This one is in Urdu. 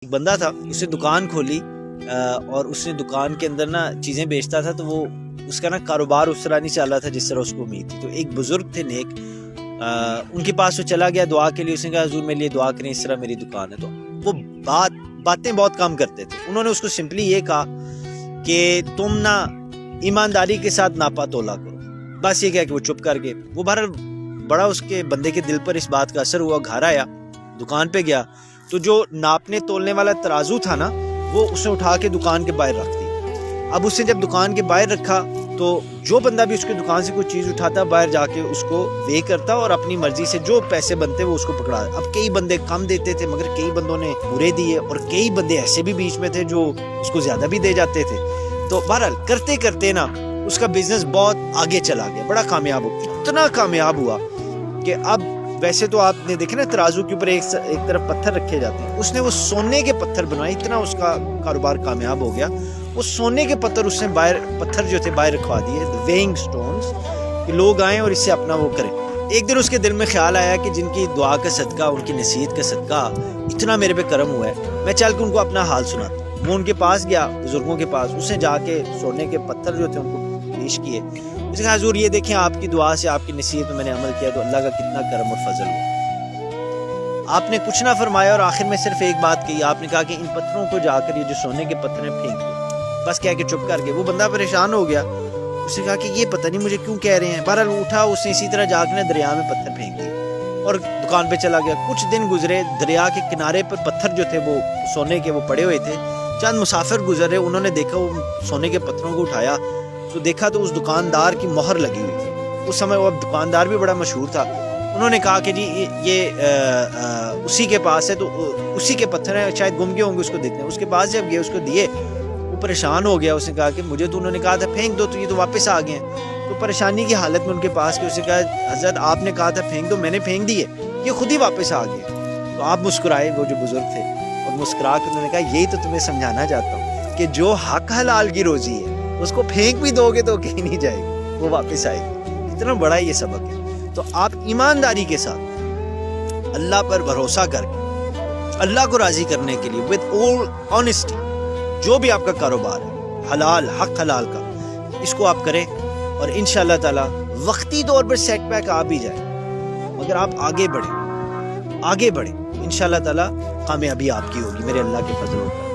ایک بندہ تھا، اسے دکان کھولی اور اس نے دکان کے اندر نا چیزیں بیچتا تھا، تو وہ اس کا نا کاروبار اس طرح نہیں چل رہا تھا جس طرح اس کو امید تھی۔ تو ایک بزرگ تھے نیک، ان کے پاس وہ چلا گیا دعا کے لیے، اس نے کہا حضور میرے لیے دعا کریں، اس طرح میری دکان ہے۔ تو وہ باتیں بہت کم کرتے تھے، انہوں نے اس کو سمپلی یہ کہا کہ تم نا ایمانداری کے ساتھ ناپا تولا کرو، بس یہ کہا کہ وہ چپ کر گئے۔ وہ بڑا اس کے بندے کے دل پر اس بات کا اثر ہوا، گھر آیا، دکان پہ گیا تو جو ناپنے تولنے والا ترازو تھا نا، وہ اس نے اٹھا کے دکان کے باہر رکھ دی۔ اب اس نے جب دکان کے باہر رکھا تو جو بندہ بھی اس کی دکان سے کوئی چیز اٹھاتا، باہر جا کے اس کو وے کرتا اور اپنی مرضی سے جو پیسے بنتے وہ اس کو پکڑا۔ اب کئی بندے کم دیتے تھے، مگر کئی بندوں نے پورے دیے، اور کئی بندے ایسے بھی بیچ میں تھے جو اس کو زیادہ بھی دے جاتے تھے۔ تو بہرحال کرتے کرتے نا اس کا بزنس بہت آگے چلا گیا، بڑا کامیاب ہو، اتنا کامیاب ہوا کہ اب ویسے تو آپ نے دیکھا نا ترازو کے اوپر ایک طرف پتھر رکھے جاتے ہیں، اس نے وہ سونے کے پتھر بنوائے، اتنا اس کا کاروبار کامیاب ہو گیا۔ وہ سونے کے پتھر اس نے پتھر جو تھے باہر رکھوا دیے، ویئنگ سٹونز، کہ لوگ آئیں اور اس سے اپنا وہ کریں۔ ایک دن اس کے دل میں خیال آیا کہ جن کی دعا کا صدقہ، ان کی نصیحت کا صدقہ اتنا میرے پہ کرم ہوا ہے، میں چل کے ان کو اپنا حال سناتا ہوں۔ وہ ان کے پاس گیا، بزرگوں کے پاس، اس نے جا کے سونے کے پتھر جو تھے ان کو پیش کیے۔ اس نے کہا حضور یہ دیکھیں، آپ کی دعا سے، آپ کی نصیحت میں میں نے عمل کیا تو اللہ کا کتنا کرم اور فضل ہوا۔ آپ نے کچھ نہ فرمایا اور آخر میں صرف ایک بات کہی، آپ نے کہا کہ ان پتھروں کو جا کر، یہ جو سونے کے پتھر ہیں، پھینک دو، بس کہہ کے چپ کر کے۔ وہ بندہ پریشان ہو گیا، اس نے کہا کہ یہ پتہ نہیں مجھے کیوں کہہ رہے ہیں۔ بہرحال اٹھا، اس نے اسی طرح جا کے دریا میں پتھر پھینک دیے اور دکان پہ چلا گیا۔ کچھ دن گزرے، دریا کے کنارے پر پتھر جو تھے وہ سونے کے وہ پڑے ہوئے تھے۔ چند مسافر گزرے، انہوں نے دیکھا، وہ سونے کے پتھروں کو اٹھایا تو دیکھا تو اس دکاندار کی مہر لگی ہوئی تھی۔ اس سمے وہ دکاندار بھی بڑا مشہور تھا۔ انہوں نے کہا کہ جی یہ اسی کے پاس ہے، تو اسی کے پتھر ہیں، شاید گم گئے ہوں گے، اس کو دیکھتے ہیں۔ اس کے پاس جب گئے، اس کو دیے، وہ پریشان ہو گیا۔ اس نے کہا کہ مجھے تو انہوں نے کہا تھا پھینک دو، تو یہ تو واپس آ گئے ہیں۔ تو پریشانی کی حالت میں ان کے پاس گئے، اس نے کہا حضرت آپ نے کہا تھا پھینک دو، میں نے پھینک دیے، یہ خود ہی واپس آ گئے۔ تو آپ مسکرائے، وہ جو بزرگ تھے، اور مسکرا کے انہوں نے کہا یہی تو تمہیں سمجھانا چاہتا ہوں کہ جو حق حلال کی روزی ہے اس کو پھینک بھی دو گے تو کہیں نہیں جائے گی، وہ واپس آئے گی۔ اتنا بڑا یہ سبق ہے۔ تو آپ ایمانداری کے ساتھ اللہ پر بھروسہ کر کے، اللہ کو راضی کرنے کے لیے with all honesty، جو بھی آپ کا کاروبار ہے حلال، حق حلال کا، اس کو آپ کریں، اور انشاءاللہ تعالی وقتی طور پر سیٹ بیک آ بھی جائے، مگر آپ آگے بڑھیں انشاءاللہ تعالی کامیابی آپ کی ہوگی، میرے اللہ کے فضل و کرم۔